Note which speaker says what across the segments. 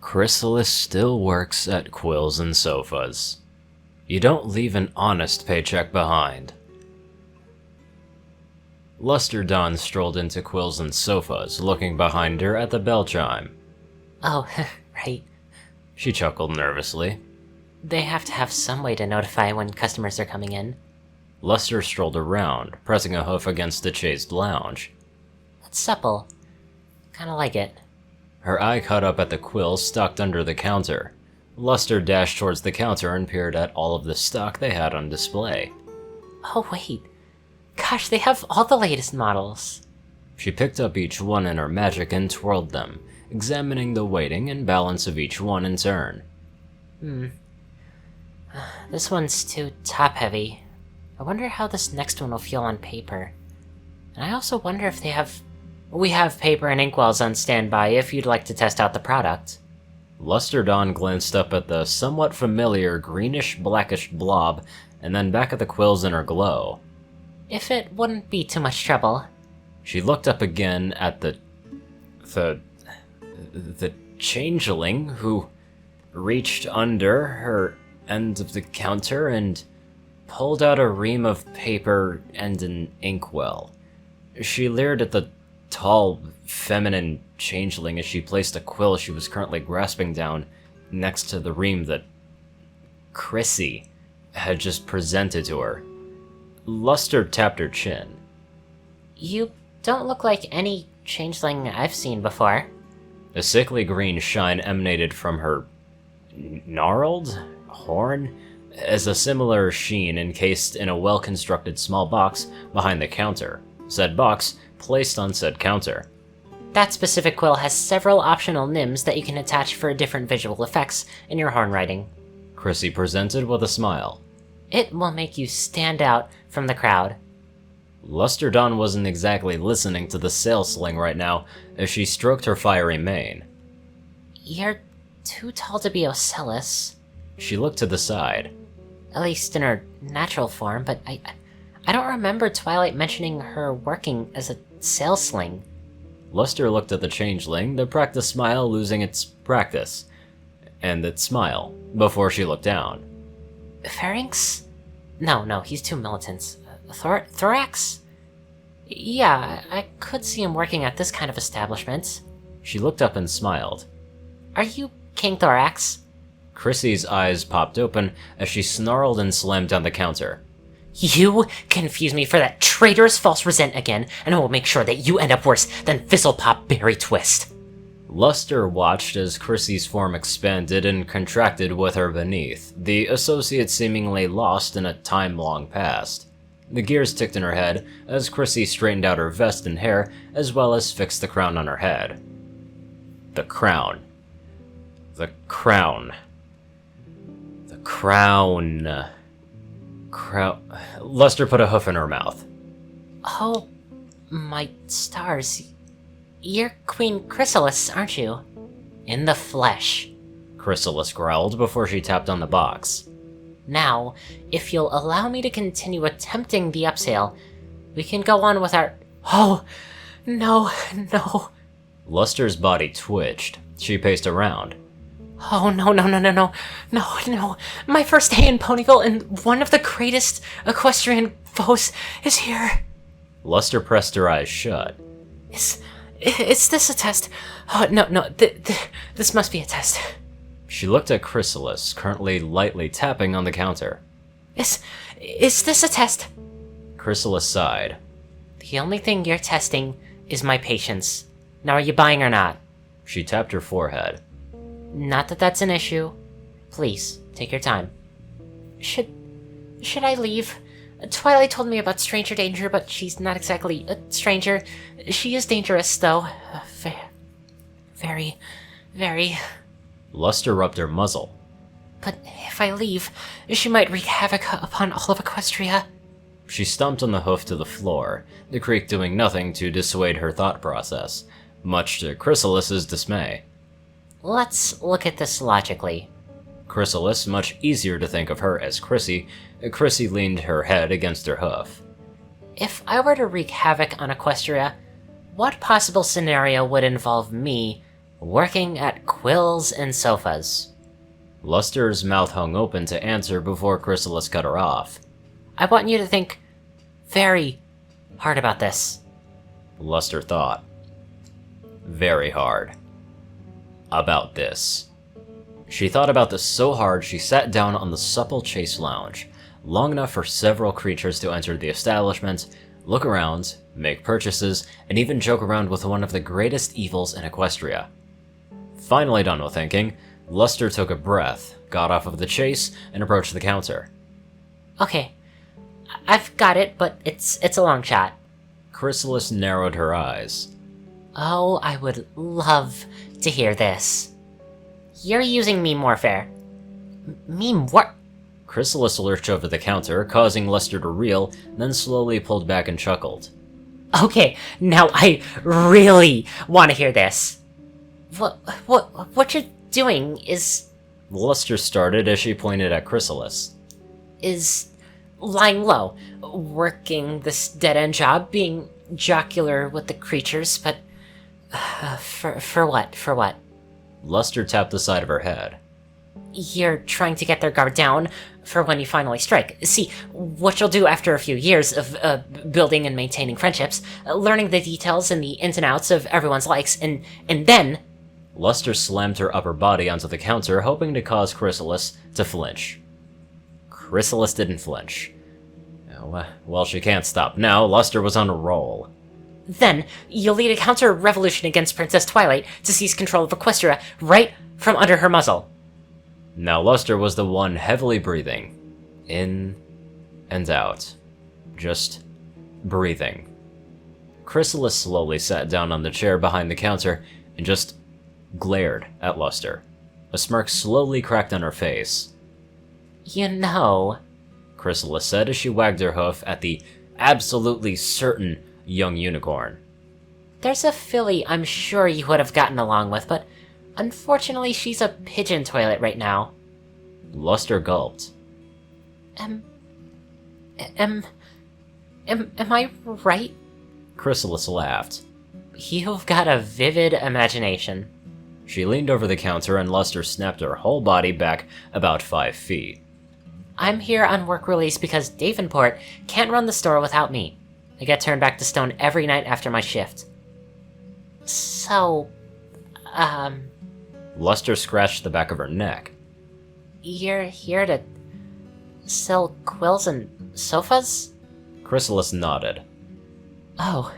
Speaker 1: Chrysalis still works at Quills and Sofas. You don't leave an honest paycheck behind. Luster Dawn strolled into Quills and Sofas, looking behind her at the bell chime.
Speaker 2: Oh, right.
Speaker 1: She chuckled nervously.
Speaker 2: They have to have some way to notify when customers are coming in.
Speaker 1: Luster strolled around, pressing a hoof against the chased lounge.
Speaker 2: That's supple. Kinda like it.
Speaker 1: Her eye caught up at the quills stocked under the counter. Luster dashed towards the counter and peered at all of the stock they had on display.
Speaker 2: Oh wait. Gosh, they have all the latest models.
Speaker 1: She picked up each one in her magic and twirled them, examining the weighting and balance of each one in turn.
Speaker 2: This one's too top-heavy. I wonder how this next one will feel on paper. And I also wonder if we have paper and inkwells on standby if you'd like to test out the product.
Speaker 1: Luster Dawn glanced up at the somewhat familiar greenish-blackish blob, and then back at the quills in her glow.
Speaker 2: If it wouldn't be too much trouble.
Speaker 1: She looked up again at the changeling, who reached under her end of the counter and pulled out a ream of paper and an inkwell. She leered at the tall, feminine changeling as she placed a quill she was currently grasping down next to the ream that Chrissy had just presented to her. Luster tapped her chin.
Speaker 2: You don't look like any changeling I've seen before.
Speaker 1: A sickly green shine emanated from her gnarled horn, as a similar sheen encased in a well-constructed small box behind the counter. Said box placed on said counter.
Speaker 2: That specific quill has several optional nims that you can attach for different visual effects in your horn writing.
Speaker 1: Chrissy presented with a smile.
Speaker 2: It will make you stand out from the crowd.
Speaker 1: Luster Dawn wasn't exactly listening to the sales sling right now as she stroked her fiery mane.
Speaker 2: You're too tall to be Ocellus.
Speaker 1: She looked to the side.
Speaker 2: At least in her natural form, but I don't remember Twilight mentioning her working as a sales sling.
Speaker 1: Luster looked at the changeling, the practice smile losing its practice, and its smile, before she looked down.
Speaker 2: Pharynx? No, he's too militant. Thorax? Yeah, I could see him working at this kind of establishment.
Speaker 1: She looked up and smiled.
Speaker 2: Are you King Thorax?
Speaker 1: Chrissy's eyes popped open as she snarled and slammed down the counter.
Speaker 2: You confuse me for that traitorous false resent again, and I will make sure that you end up worse than Fizzlepop Berry Twist.
Speaker 1: Luster watched as Chrissy's form expanded and contracted with her beneath, the associate seemingly lost in a time long past. The gears ticked in her head as Chrissy straightened out her vest and hair, as well as fixed the crown on her head. The crown. The crown. The crown. Luster put a hoof in her mouth.
Speaker 2: Oh, my stars. You're Queen Chrysalis, aren't you? In the flesh.
Speaker 1: Chrysalis growled before she tapped on the box.
Speaker 2: Now, if you'll allow me to continue attempting the upsale, we can go on with our... Oh, no.
Speaker 1: Luster's body twitched. She paced around.
Speaker 2: Oh, no. No. My first day in Ponyville, and one of the greatest equestrian foes is here.
Speaker 1: Luster pressed her eyes shut.
Speaker 2: Is this a test? Oh, no, this must be a test.
Speaker 1: She looked at Chrysalis, currently lightly tapping on the counter.
Speaker 2: Is this a test?
Speaker 1: Chrysalis sighed.
Speaker 2: The only thing you're testing is my patience. Now are you buying or not?
Speaker 1: She tapped her forehead.
Speaker 2: Not that that's an issue. Please, take your time. Should I leave? Twilight told me about stranger danger, but she's not exactly a stranger. She is dangerous, though. Very.
Speaker 1: Luster rubbed her muzzle.
Speaker 2: But if I leave, she might wreak havoc upon all of Equestria.
Speaker 1: She stomped on the hoof to the floor, the creak doing nothing to dissuade her thought process, much to Chrysalis's dismay.
Speaker 2: Let's look at this logically.
Speaker 1: Chrysalis, much easier to think of her as Chrissy leaned her head against her hoof.
Speaker 2: If I were to wreak havoc on Equestria, what possible scenario would involve me Working at Quills and Sofas.
Speaker 1: Luster's mouth hung open to answer before Chrysalis cut her off.
Speaker 2: I want you to think very hard about this.
Speaker 1: Luster thought. Very hard. About this. She thought about this so hard she sat down on the supple chase lounge, long enough for several creatures to enter the establishment, look around, make purchases, and even joke around with one of the greatest evils in Equestria. Finally done with thinking, Luster took a breath, got off of the chase, and approached the counter.
Speaker 2: Okay, I've got it, but it's a long shot.
Speaker 1: Chrysalis narrowed her eyes.
Speaker 2: Oh, I would love to hear this. You're using meme warfare. Meme war-
Speaker 1: Chrysalis lurched over the counter, causing Luster to reel, then slowly pulled back and chuckled.
Speaker 2: Okay, now I really want to hear this. What you're doing is
Speaker 1: Luster started as she pointed at Chrysalis.
Speaker 2: lying low, working this dead-end job, being jocular with the creatures, but for what?
Speaker 1: Luster tapped the side of her head.
Speaker 2: You're trying to get their guard down for when you finally strike. See, what you'll do after a few years of building and maintaining friendships, learning the details and the ins and outs of everyone's likes, and then...
Speaker 1: Luster slammed her upper body onto the counter, hoping to cause Chrysalis to flinch. Chrysalis didn't flinch. Well, she can't stop now. Luster was on a roll.
Speaker 2: Then, you'll lead a counter-revolution against Princess Twilight to seize control of Equestria right from under her muzzle.
Speaker 1: Now Luster was the one heavily breathing. In and out. Just breathing. Chrysalis slowly sat down on the chair behind the counter and just glared at Luster. A smirk slowly cracked on her face.
Speaker 2: You know,
Speaker 1: Chrysalis said as she wagged her hoof at the absolutely certain young unicorn.
Speaker 2: There's a filly I'm sure you would have gotten along with, but unfortunately she's a pigeon toilet right now.
Speaker 1: Luster gulped.
Speaker 2: Am I right?
Speaker 1: Chrysalis laughed.
Speaker 2: You've got a vivid imagination.
Speaker 1: She leaned over the counter and Luster snapped her whole body back about 5 feet.
Speaker 2: I'm here on work release because Davenport can't run the store without me. I get turned back to stone every night after my shift. So,
Speaker 1: Luster scratched the back of her neck.
Speaker 2: You're here to sell quills and sofas?
Speaker 1: Chrysalis nodded.
Speaker 2: Oh,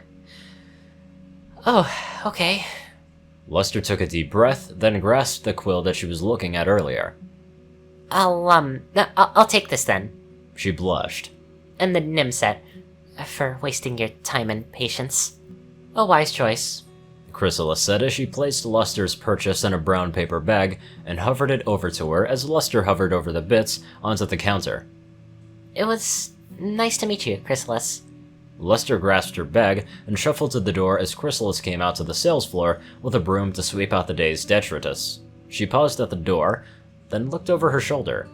Speaker 2: okay.
Speaker 1: Luster took a deep breath, then grasped the quill that she was looking at earlier.
Speaker 2: I'll take this then.
Speaker 1: She blushed.
Speaker 2: And the Nim set, for wasting your time and patience. A wise choice.
Speaker 1: Chrysalis said as she placed Luster's purchase in a brown paper bag and hovered it over to her as Luster hovered over the bits onto the counter.
Speaker 2: It was nice to meet you, Chrysalis.
Speaker 1: Luster grasped her bag and shuffled to the door as Chrysalis came out to the sales floor with a broom to sweep out the day's detritus. She paused at the door, then looked over her shoulder.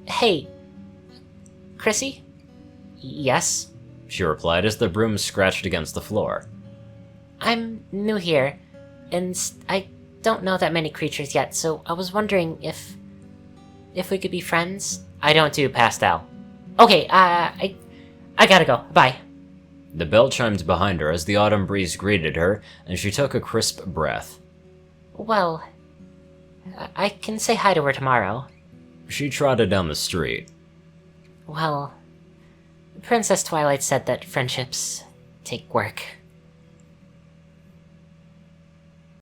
Speaker 2: Hey, Chrissy? Yes?
Speaker 1: She replied as the broom scratched against the floor.
Speaker 2: I'm new here, and I don't know that many creatures yet, so I was wondering if we could be friends? I don't do pastel. Okay, I gotta go. Bye.
Speaker 1: The bell chimed behind her as the autumn breeze greeted her, and she took a crisp breath.
Speaker 2: Well, I can say hi to her tomorrow.
Speaker 1: She trotted down the street.
Speaker 2: Well, Princess Twilight said that friendships take work.